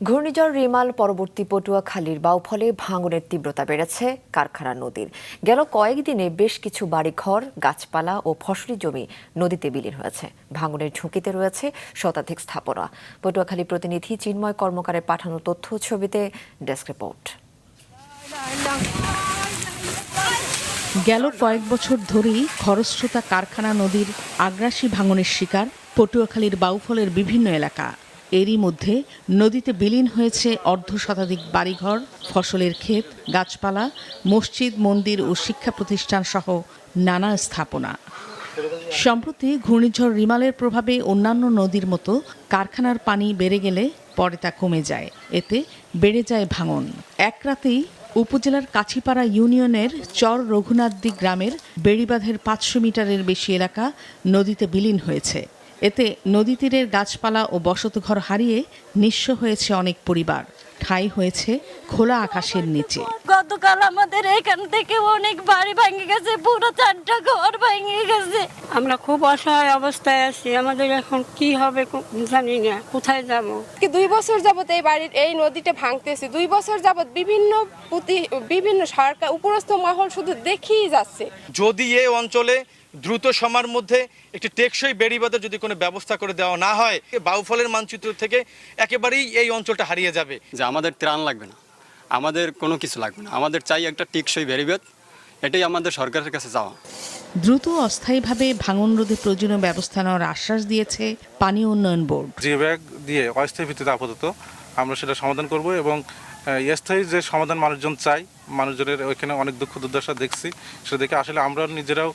ঘূর্ণিঝড় রিমাল পরবর্তী পটুয়াখালীর বাউফলে ভাঙনের তীব্রতা বেড়েছে কারখানা নদীর। গেল কয়েকদিনে বেশ কিছু বাড়িঘর, গাছপালা ও ফসলি জমি নদীতে বিলীন হয়েছে। ভাঙনের ঝুঁকিতে রয়েছে শতাধিক স্থাপনা। পটুয়াখালী প্রতিনিধি চিন্ময় কর্মকারের পাঠানো তথ্য ছবিতে ডেস্ক রিপোর্ট। গেল কয়েক বছর ধরেই খরস্রোতা কারখানা নদীর আগ্রাসী ভাঙনের শিকার পটুয়াখালীর বাউফলের বিভিন্ন এলাকা। এরই মধ্যে নদীতে বিলীন হয়েছে অর্ধশতাধিক বাড়িঘর, ফসলের ক্ষেত, গাছপালা, মসজিদ, মন্দির ও শিক্ষা প্রতিষ্ঠান সহ নানা স্থাপনা। সম্প্রতি ঘূর্ণিঝড় রিমালের প্রভাবে অন্যান্য নদীর মতো কারখানার পানি বেড়ে গেলে পরে তা কমে যায়। এতে বেড়ে যায় ভাঙন। এক রাতেই উপজেলার কাছিপাড়া ইউনিয়নের চর রঘুনাথদি গ্রামের বেড়িবাঁধের 500 মিটারের বেশি এলাকা নদীতে বিলীন হয়েছে। এতে নদী তীরের গাছপালা ও বসতঘর হারিয়ে নিঃস্ব হয়েছে অনেক পরিবার। ঠাঁই হয়েছে খোলা আকাশের নিচে। গতকাল আমাদের এখান থেকে অনেক বাড়ি ভেঙে গেছে, পুরো 4টা ঘর ভেঙে গেছে। আমরা খুব অসহায় অবস্থায় আছি। আমাদের এখন কি হবে জানি না, কোথায় যাব। 2 বছর যাবত এই নদীটা ভাঙতেছে। 2 বছর যাবত বিভিন্ন সরকার উপরস্থ মহল শুধু দেখেই যাচ্ছে। যদি এই অঞ্চলে দ্রুত সময়ের মধ্যে একটি টেকসই বেড়িবাঁধের যদি কোনো ব্যবস্থা করে দেওয়া না হয়, বাউফলের মানচিত্র থেকে একেবারেই এই অঞ্চলটা হারিয়ে যাবে। যে আমাদের ত্রাণ লাগবে না, আমাদের কোনো কিছু লাগবে না, আমাদের চাই একটা টেকসই বেড়িবাঁধ। এটাই আমাদের সরকারের কাছে চাওয়া। দ্রুত অস্থায়ীভাবে ভাঙন রোধে প্রয়োজনীয় ব্যবস্থা নেওয়ার আশ্বাস দিয়েছে পানি উন্নয়ন বোর্ড। যে ব্যাগ দিয়ে অস্থায়ী ভিত্তিতে আপাতত আমরা সেটা সমাধান করব এবং স্থায়ী যে সমাধান মানুষজন চাই, মানুষজনের ওইখানে অনেক দুঃখ দুর্দশা দেখছি, সেটা দেখে আসলে আমরা নিজেরাও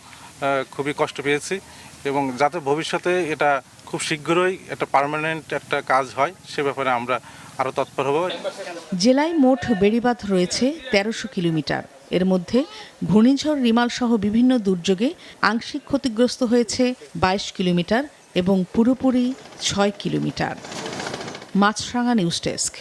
খুবই কষ্ট পেয়েছি এবং যাতে ভবিষ্যতে এটা খুব শীঘ্রই একটা পার্মানেন্ট একটা কাজ হয় সে ব্যাপারে আমরা আরও তৎপর হব। জেলায় মোট বেড়িবাঁধ রয়েছে 1300 কিলোমিটার। এর মধ্যে ঘূর্ণিঝড় রিমাল সহ বিভিন্ন দুর্যোগে আংশিক ক্ষতিগ্রস্ত হয়েছে 22 কিলোমিটার এবং পুরোপুরি 6 কিলোমিটার। মাছরাঙা নিউজ ডেস্ক।